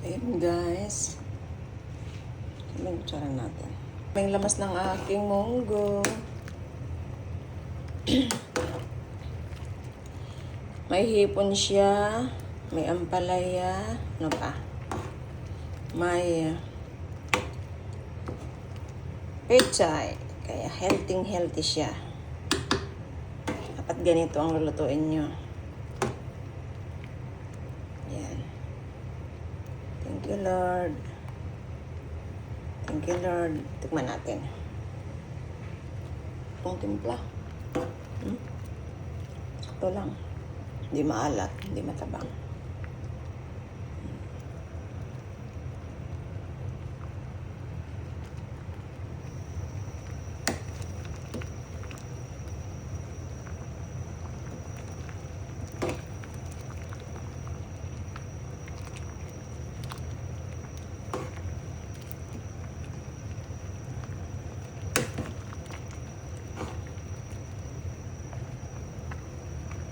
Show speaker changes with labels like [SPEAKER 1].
[SPEAKER 1] Ayun guys. Tingnan yung tsara natin. May lamas ng aking munggo. May hipon siya. May ampalaya. Ano pa? May pechay. Kaya healthy siya. Dapat ganito ang lulutuin nyo. Yan. Thank you, Lord. Thank you, Lord. Tikman natin. Itong timpla. Sakto lang. Hindi maalat, hindi matabang.